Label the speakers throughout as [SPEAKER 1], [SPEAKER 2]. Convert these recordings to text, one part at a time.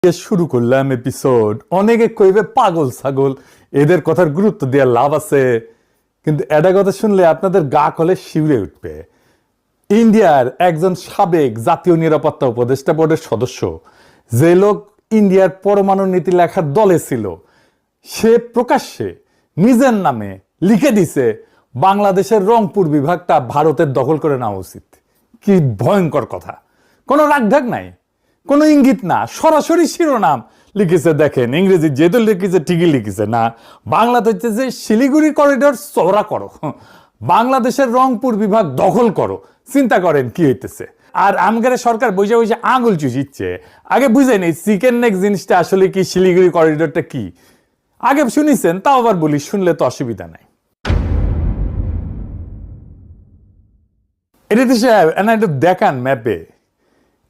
[SPEAKER 1] শুরু করলাম এপিসোড। অনেকে কইবে পাগল ছাগল, এদের কথার গুরুত্ব দেওয়ার লাভ আছে, কিন্তু এটা কথা শুনলে আপনাদের গা কলে শিউরে উঠবে। ইন্ডিয়ার একজন সাবেক জাতীয় নিরাপত্তা উপদেষ্টা বোর্ডের সদস্য, যে লোক ইন্ডিয়ার পরমাণু নীতি লেখার দলে ছিল, সে প্রকাশ্যে নিজের নামে লিখে দিছে বাংলাদেশের রংপুর বিভাগটা ভারতের দখল করে নেওয়া উচিত। কি ভয়ঙ্কর কথা! কোনো রাগঢাক নাই, কোনো ইঙ্গিত না, সরাসরি শিরোনাম লিখেছে। দেখেন, ইংরেজি যেহেতু লিখেছে ঠিকই লিখেছে না। বাংলাতে হচ্ছে যে শিলিগুড়ি করিডোর চওড়া করো, বাংলাদেশের রংপুর বিভাগ দখল করো। চিন্তা করেন কি হইতেছে। আর আমগারে সরকার বসে বসে আঙুল চুষিচ্ছে। আগে বুঝে নেই চিকেন নেক জিনিসটা আসলে কি, শিলিগুড়ি করিডোরটা কি। আগে শুনিছেন, তাও আবার বলি, শুনলে তো অসুবিধা নাই। এটা একটু দেখান ম্যাপে।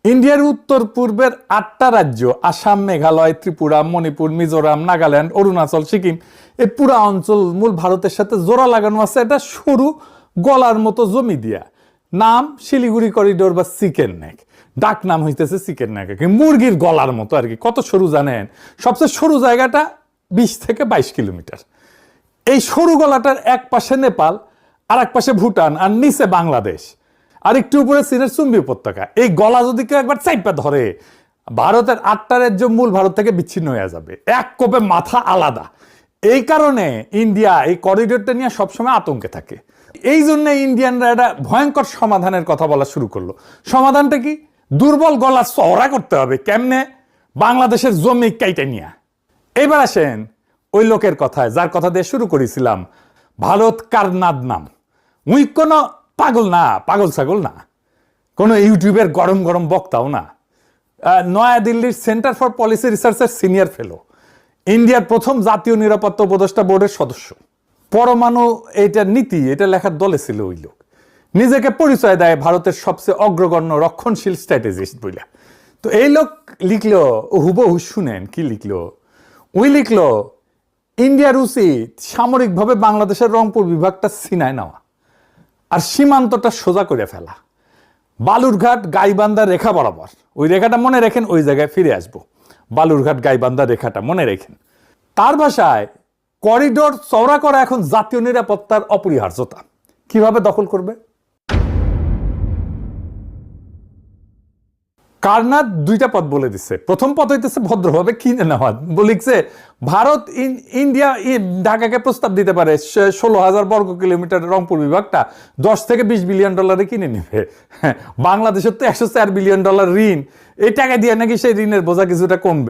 [SPEAKER 1] ইন্ডিয়ার উত্তর পূর্বের 8টা রাজ্য, আসাম, মেঘালয়, ত্রিপুরা, মণিপুর, মিজোরাম, নাগাল্যান্ড, অরুণাচল, সিকিম, এই পুরা অঞ্চল মূল ভারতের সাথে জোড়া লাগানো আছে এটা সরু গলার মতো জমি দিয়া। নাম শিলিগুড়ি করিডোর বা চিকেন নেক। ডাক নাম হইতেছে চিকেন নেক, মুরগির গলার মতো আর কি। কত সরু জানেন? সবচেয়ে সরু জায়গাটা 20 থেকে 22 কিলোমিটার। এই সরু গলাটার এক পাশে নেপাল, আর এক পাশে ভুটান, আর নিচে বাংলাদেশ, আর একটু উপরে চীনের চুম্বি উপত্যকা। এই গলা যদি কেউ একবার চাইপা ধরে, ভারতের 8টা রাজ্য মূল ভারত থেকে বিচ্ছিন্ন হয়ে যাবে। এক কোপে মাথা আলাদা। এই কারণে ইন্ডিয়া এই করিডোরটা নিয়ে সবসময় আতঙ্কে থাকে। এই জন্য ইন্ডিয়ানরা একটা ভয়ঙ্কর সমাধানের কথা বলা শুরু করলো। সমাধানটা কি? দুর্বল গলা চওড়া করতে হবে। কেমনে? বাংলাদেশের জমি কাইটা নিয়ে। এবার আসেন ওই লোকের কথায়, যার কথা দিয়ে শুরু করেছিলাম, ভারত কারনাদ নাম। উই কোনো পাগল না, পাগল ছাগল না, কোনো ইউটিউবের গরম গরম বক্তাও না। নয়াদিল্লির সেন্টার ফর পলিসি রিসার্চের সিনিয়র ফেলো, ইন্ডিয়ার প্রথম জাতীয় নিরাপত্তা উপদেষ্টা বোর্ডের সদস্য, পরমাণু এইটার নীতি এটা লেখার দলে ছিল ওই লোক। নিজেকে পরিচয় দেয় ভারতের সবচেয়ে অগ্রগণ্য রক্ষণশীল স্ট্র্যাটেজিস্ট বইলা। তো এই লোক লিখলো, হুবহু শুনেন কি লিখলো। ওই লিখলো, ইন্ডিয়ার উচিত সামরিকভাবে বাংলাদেশের রংপুর বিভাগটা ছিনায় নেওয়া আর সীমান্তটা সোজা করে ফেলা। বালুরঘাট গাইবান্ধা রেখা বরাবর, ওই রেখাটা মনে রেখেন, ওই জায়গায় ফিরে আসবো। বালুরঘাট গাইবান্ধা রেখাটা মনে রেখেন। তার ভাষায়, করিডোর চওড়া করা এখন জাতীয় নিরাপত্তার অপরিহার্যতা। কিভাবে দখল করবে? কারনাদ 2টা পথ বলে দিচ্ছে। প্রথম পথ হইতেছে ভদ্রভাবে কিনে নেওয়া। লিখছে, ভারত ইন্ডিয়া ঢাকাকে প্রস্তাব দিতে পারে 16,000 বর্গ কিলোমিটার রংপুর বিভাগটা 10 থেকে 20 বিলিয়ন ডলারে কিনে নেবে। বাংলাদেশের তো 104 বিলিয়ন ডলার ঋণ। এই টাকা দিয়ে নাকি সেই ঋণের বোঝা কিছুটা কমবে।